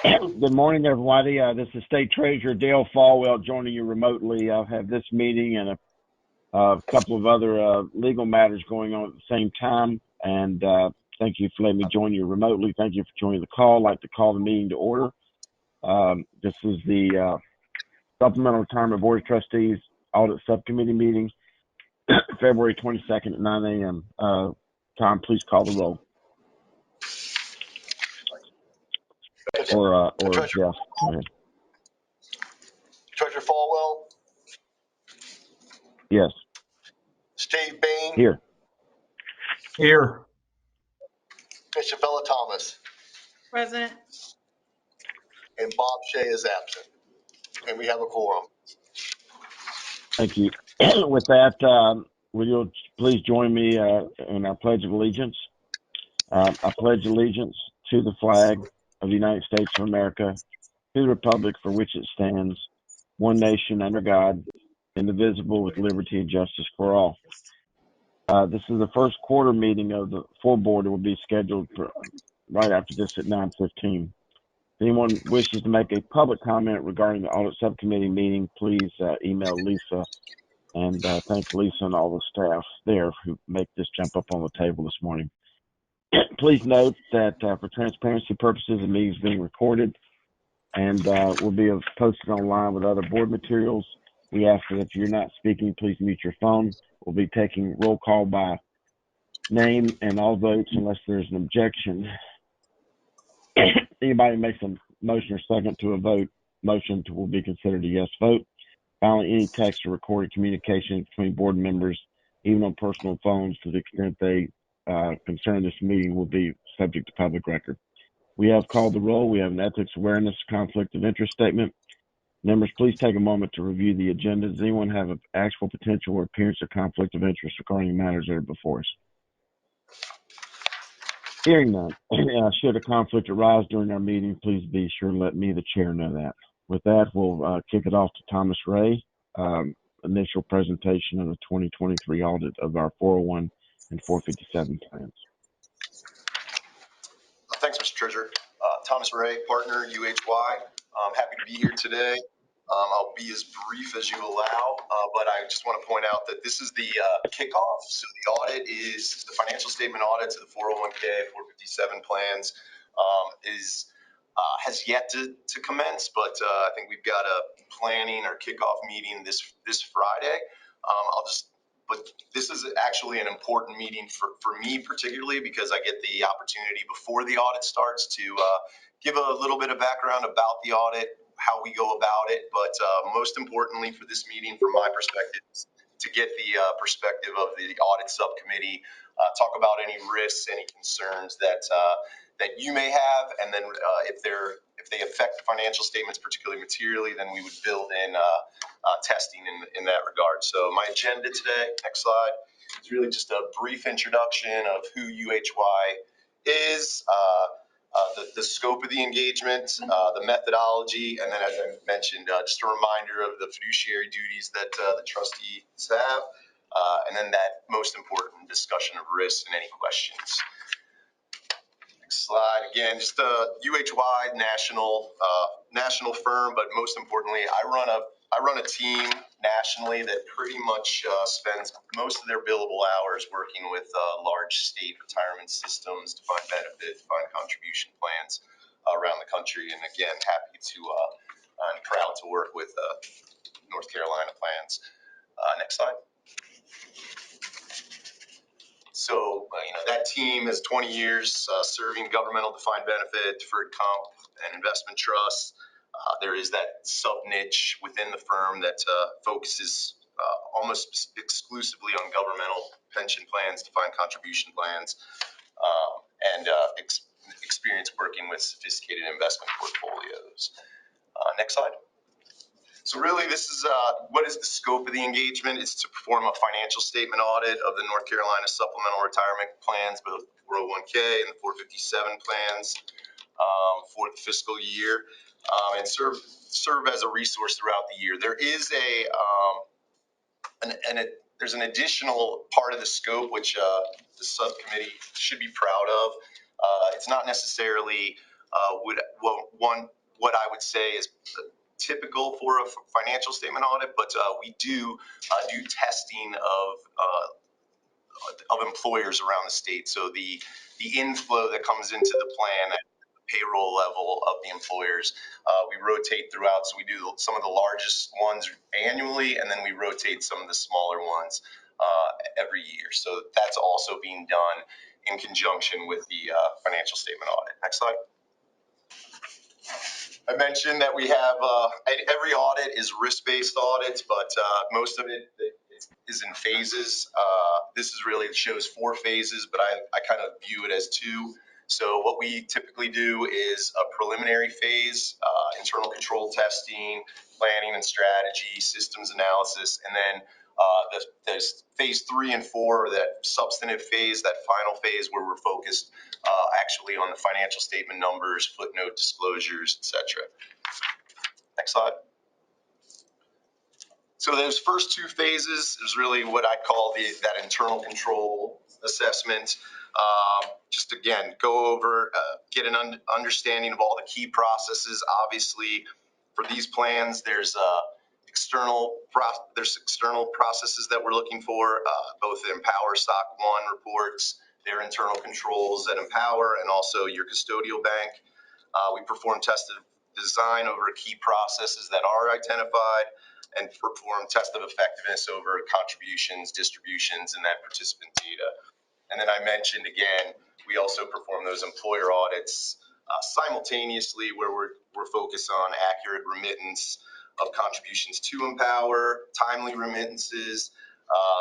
Good morning, everybody. This is State Treasurer Dale Falwell joining you remotely. I have this meeting and a couple of other legal matters going on at the same time. And thank you for letting me join you remotely. Thank you for joining the call. I'd like to call the meeting to order. This is the Supplemental Retirement Board of Trustees Audit Subcommittee meeting, February 22nd at 9 a.m. Tom, please call the roll. Or Treasurer, Jeff, go ahead. Treasurer Falwell. Yes. Steve Bain. Here. Here. Isabella Thomas. President. And Bob Shea is absent. And we have a quorum. Thank you. With that, will you please join me in our Pledge of Allegiance? I pledge allegiance to the flag of the United States of America, to the republic for which it stands, one nation under God, indivisible, with liberty and justice for all. This is the first quarter meeting of the full board. It will be scheduled for right after this at 9:15. If anyone wishes to make a public comment regarding the audit subcommittee meeting, please email Lisa. And thank Lisa and all the staff there who make this jump up on the table this morning. Please note that for transparency purposes, the meeting is being recorded and will be posted online with other board materials. We ask that if you're not speaking, please mute your phone. We'll be taking roll call by name and all votes unless there's an objection. Anybody makes a motion or second to a vote, motion will be considered a yes vote. Finally, any text or recorded communication between board members, even on personal phones, to the extent they concern this meeting, will be subject to public record. We have called the roll. We have an ethics awareness conflict of interest statement. Members, please take a moment to review the agenda. Does anyone have an actual potential or appearance of conflict of interest regarding matters that are before us? Hearing none, should a conflict arise during our meeting, please be sure to let me, the chair, know that. With that, we'll kick it off to Thomas Ray, initial presentation of the 2023 audit of our 401 and 457 plans. Thanks, Mr. Treasurer. Thomas Ray, partner, UHY. I'm happy to be here today. I'll be as brief as you allow, but I just want to point out that this is the kickoff. So the audit is the financial statement audit to the 401k, 457 plans has yet to commence, but I think we've got a planning or kickoff meeting this Friday. But this is actually an important meeting for me particularly because I get the opportunity before the audit starts to give a little bit of background about the audit, how we go about it, but most importantly for this meeting, from my perspective, is to get the perspective of the audit subcommittee, talk about any risks, any concerns that you may have, and then if they affect the financial statements particularly materially, then we would build in testing in that regard. So my agenda today, next slide, is really just a brief introduction of who UHY is, the scope of the engagement, the methodology, and then, as I mentioned, just a reminder of the fiduciary duties that the trustees have, and then that most important discussion of risks and any questions. Next slide. Again, just a UHY national firm, but most importantly, I run a team nationally that pretty much spends most of their billable hours working with large state retirement systems, defined benefit, defined contribution plans around the country. And again, happy to and proud to work with North Carolina plans. Next slide. So, that team has 20 years serving governmental defined benefit, deferred comp, and investment trusts. There is that sub-niche within the firm that focuses almost exclusively on governmental pension plans, defined contribution plans, and experience working with sophisticated investment portfolios. Next slide. So really, this is what is the scope of the engagement? It's to perform a financial statement audit of the North Carolina supplemental retirement plans, both 401k and the 457 plans for the fiscal year, and serve as a resource throughout the year. There is there's an additional part of the scope which the subcommittee should be proud of. It's not necessarily what I would say is typical for a financial statement audit, but we do testing of employers around the state. So the inflow that comes into the plan at the payroll level of the employers, we rotate throughout. So we do some of the largest ones annually, and then we rotate some of the smaller ones every year. So that's also being done in conjunction with the financial statement audit. Next slide. I mentioned that we have every audit is risk-based audits, but most of it is in phases. This is really shows 4 phases, but I kind of view it as 2. So what we typically do is a preliminary phase, internal control testing, planning and strategy, systems analysis, and then there's phase 3 and 4, that substantive phase, that final phase where we're focused actually on the financial statement numbers, footnote disclosures, etc. Next slide. So those first 2 phases is really what I call that internal control assessment. Just again, go over, get an understanding of all the key processes. Obviously, for these plans, there's external processes that we're looking for, both the Empower SOC 1 reports, their internal controls at Empower, and also your custodial bank. We perform tested design over key processes that are identified, and perform test of effectiveness over contributions, distributions, and that participant data. And then I mentioned again, we also perform those employer audits simultaneously, where we're focused on accurate remittance of contributions to Empower, timely remittances,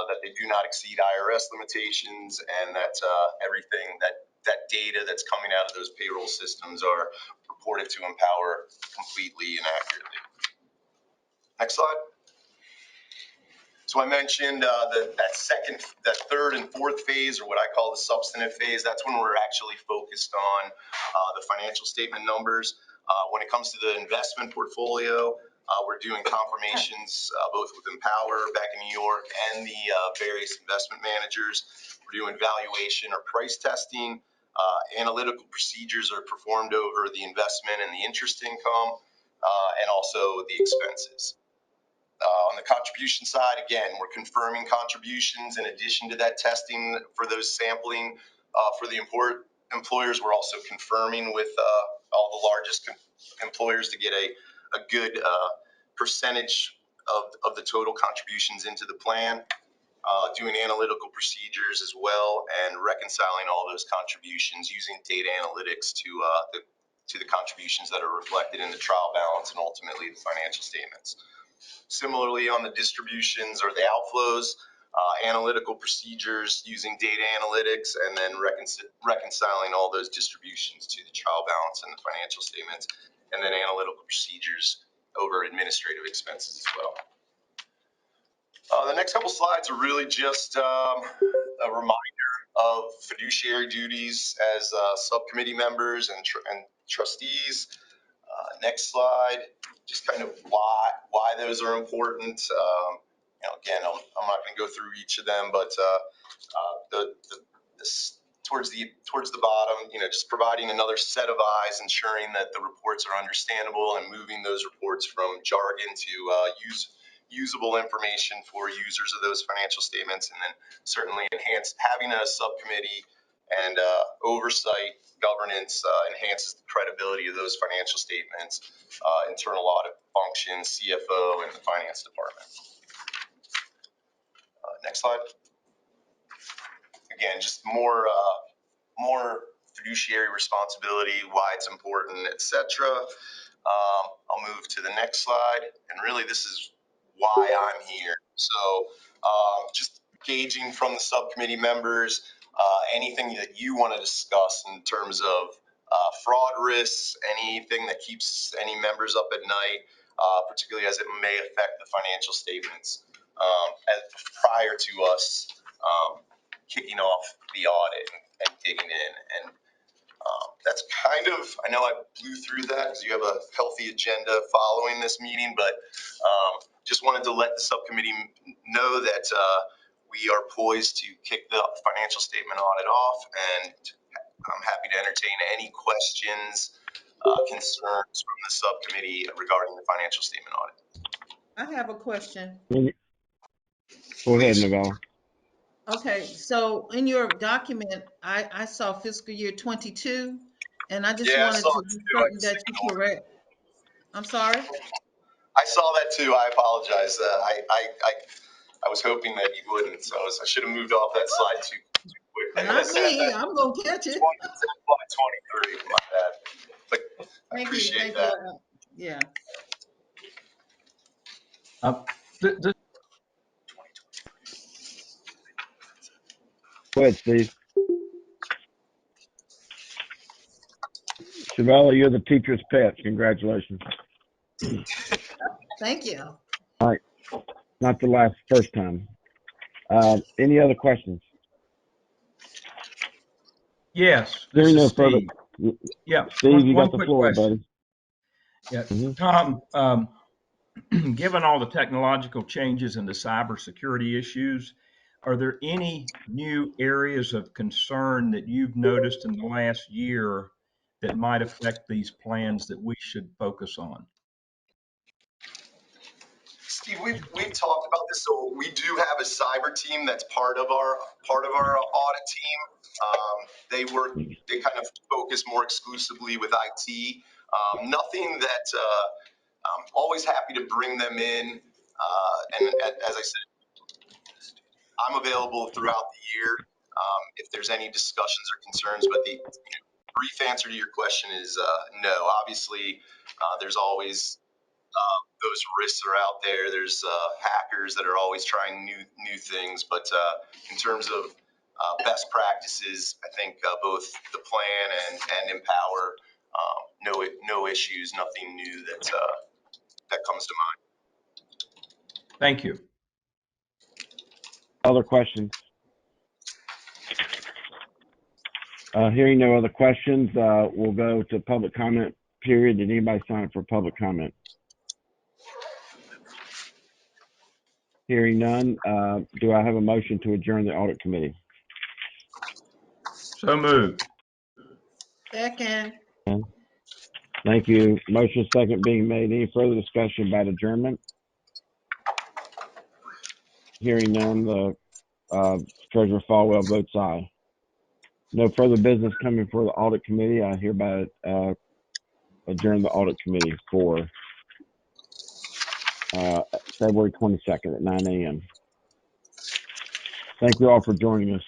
that they do not exceed IRS limitations, and that everything that data that's coming out of those payroll systems are reported to Empower completely and accurately. Next slide. So I mentioned that 3rd and 4th phase, or what I call the substantive phase. That's when we're actually focused on the financial statement numbers. When it comes to the investment portfolio, we're doing confirmations both with Empower back in New York and the various investment managers. We're doing valuation or price testing. Analytical procedures are performed over the investment and the interest income, and also the expenses. On the contribution side, again, we're confirming contributions in addition to that testing for those sampling for the employers. We're also confirming with all the largest employers to get a good percentage of the total contributions into the plan. Doing analytical procedures as well, and reconciling all those contributions using data analytics to the contributions that are reflected in the trial balance and ultimately the financial statements. Similarly, on the distributions or the outflows, analytical procedures using data analytics, and then reconciling all those distributions to the trial balance and the financial statements, and then analytical procedures over administrative expenses as well. The next couple slides are really just a reminder of fiduciary duties as subcommittee members and trustees. Next slide, just kind of why those are important. Again, I'm not going to go through each of them, but towards the bottom, just providing another set of eyes, ensuring that the reports are understandable, and moving those reports from jargon to usable information for users of those financial statements, and then certainly having a subcommittee and oversight governance enhances the credibility of those financial statements, internal audit functions, CFO, and the finance department. Next slide. Again, just more fiduciary responsibility, why it's important, etc. I'll move to the next slide, and really this is why I'm here. So just gauging from the subcommittee members, anything that you want to discuss in terms of fraud risks, anything that keeps any members up at night, particularly as it may affect the financial statements prior to us kicking off the audit and digging in. And that's kind of, I know I blew through that because you have a healthy agenda following this meeting, but just wanted to let the subcommittee know that we are poised to kick the financial statement audit off, and I'm happy to entertain any questions concerns from the subcommittee regarding the financial statement audit. I have a question. Go ahead, Please. Novella. Okay, so in your document, I saw fiscal year 22, and I just Yeah, I wanted saw to it be too. certain that you correct. I'm sorry? I saw that too. I apologize. I was hoping that you wouldn't. So I should have moved off that slide too quick. Not me, I'm gonna catch it. 23, my bad. But I Thank you, appreciate thank that. you. Yeah, This Go ahead, Steve. Shavella, you're the teacher's pet. Congratulations. thank you. All right. Not the first time. Any other questions? yes, There this ain't is no further. Steve. Yeah, Steve, you one got the quick floor, question. buddy. Yeah, Mm-hmm. Tom, given all the technological changes and the cybersecurity issues, are there any new areas of concern that you've noticed in the last year that might affect these plans that we should focus on? Steve, we've talked about this. So we do have a cyber team that's part of our audit team. They kind of focus more exclusively with IT. Nothing that always happy to bring them in. And as I said, I'm available throughout the year if there's any discussions or concerns. But the brief answer to your question is no. Obviously, there's always those risks are out there. There's hackers that are always trying new things. But in terms of best practices, I think both the plan and Empower, no issues, nothing new that comes to mind. Thank you. Other questions? Hearing no other questions, we'll go to public comment period. Did anybody sign up for public comment? Hearing none, do I have a motion to adjourn the audit committee? So moved. Second, Thank you. Motion second being made. Any further discussion about adjournment? Hearing none, the Treasurer Falwell votes aye. No further business coming for the audit committee. I hereby adjourn the audit committee for February 22nd at 9 a.m. Thank you all for joining us.